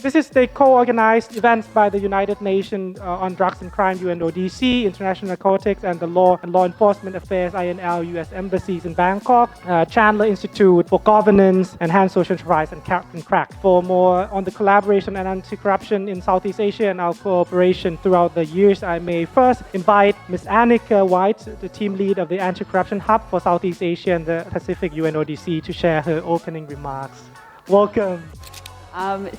This is the co-organized event by the United Nations on Drugs and Crime, UNODC, International Narcotics and the Law and Law Enforcement Affairs, INL, U.S. Embassies in Bangkok, Chandler Institute for Governance, Enhanced Social Enterprise, and KRAC. For more on the collaboration and anti-corruption in Southeast Asia and our cooperation throughout the years, I may first invite Ms. Annika White, the team lead of the Anti-Corruption Hub for Southeast Asia and the Pacific UNODC, to share her opening remarks. Welcome.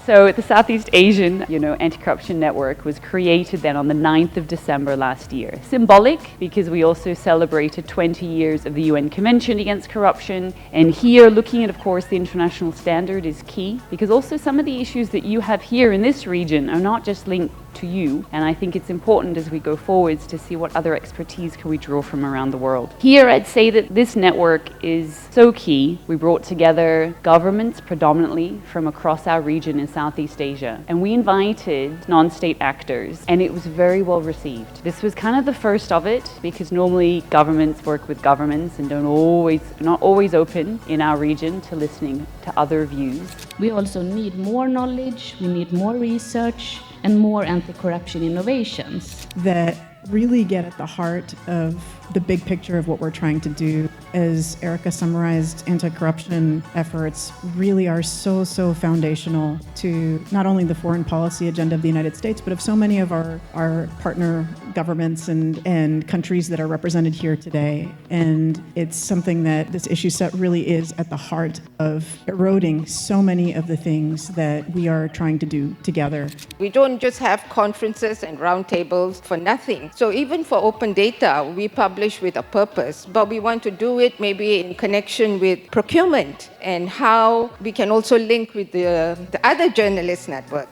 So the Southeast Asian, Anti-Corruption Network was created then on the 9th of December last year. Symbolic because we also celebrated 20 years of the UN Convention Against Corruption. And here, looking at, of course, the international standard is key because also some of the issues that you have here in this region are not just linked to you, and I think it's important as we go forwards to see what other expertise can we draw from around the world. Here I'd say that this network is so key. We brought together governments predominantly from across our region in Southeast Asia, and we invited non-state actors, and it was very well received. This was kind of the first of it because normally governments work with governments and not always open in our region to listening to other views. We also need more knowledge, we need more research, and more anti-corruption innovations that really get at the heart of the big picture of what we're trying to do. As Erica summarized, anti-corruption efforts really are so foundational to not only the foreign policy agenda of the United States, but of so many of our partner governments and countries that are represented here today. And it's something that this issue set really is at the heart of eroding so many of the things that we are trying to do together. We don't just have conferences and roundtables for nothing. So even for open data, we publish with a purpose, but we want to do it maybe in connection with procurement and how we can also link with the other journalist network.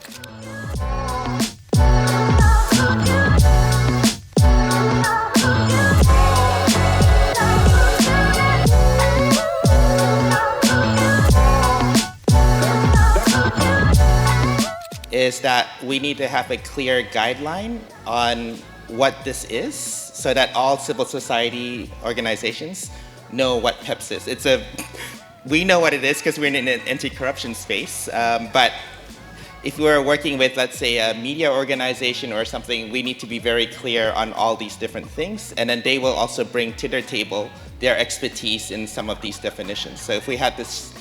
Is that we need to have a clear guideline on what this is so that all civil society organizations know what PEPS is. We know what it is because we're in an anti-corruption space, but if we're working with, let's say, a media organization or something, we need to be very clear on all these different things, and then they will also bring to their table their expertise in some of these definitions. So if we had this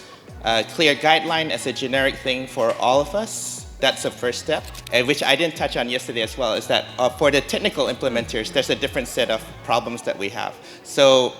clear guideline as a generic thing for all of us, that's the first step, which I didn't touch on yesterday as well, is that for the technical implementers, there's a different set of problems that we have. So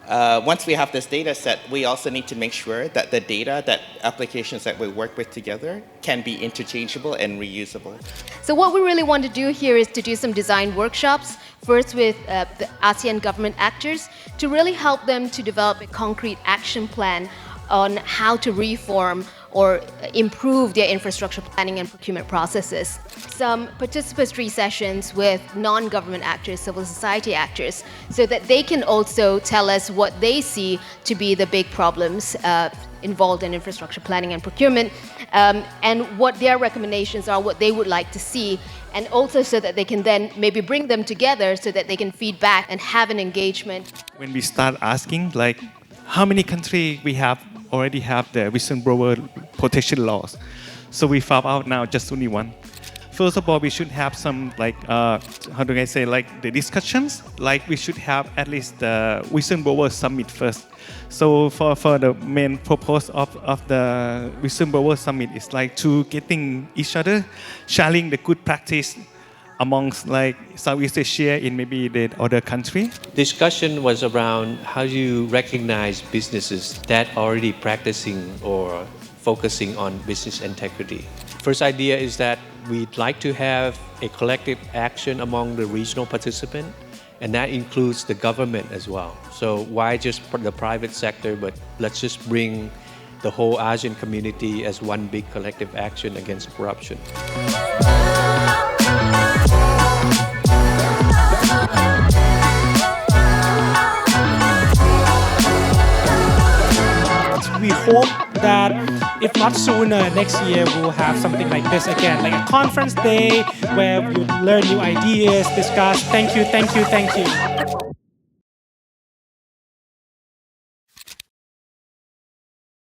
once we have this data set, we also need to make sure that the data, that applications that we work with together can be interchangeable and reusable. So what we really want to do here is to do some design workshops, first with the ASEAN government actors, to really help them to develop a concrete action plan on how to reform or improve their infrastructure planning and procurement processes. Some participatory sessions with non-government actors, civil society actors, so that they can also tell us what they see to be the big problems involved in infrastructure planning and procurement, and what their recommendations are, what they would like to see, and also so that they can then maybe bring them together so that they can feed back and have an engagement. When we start asking, like, how many countries we already have the whistleblower protection laws. So we found out now just only one. First of all, we should have some the discussions, like we should have at least the whistleblower summit first. So for the main purpose of the whistleblower summit is like to getting each other, sharing the good practice amongst like Southeast Asia in maybe the other country. Discussion was around how you recognize businesses that are already practicing or focusing on business integrity. First idea is that we'd like to have a collective action among the regional participants, and that includes the government as well. So why just the private sector, but let's just bring the whole ASEAN community as one big collective action against corruption. We hope that if not sooner, next year we'll have something like this again, like a conference day where you learn new ideas, discuss. Thank you.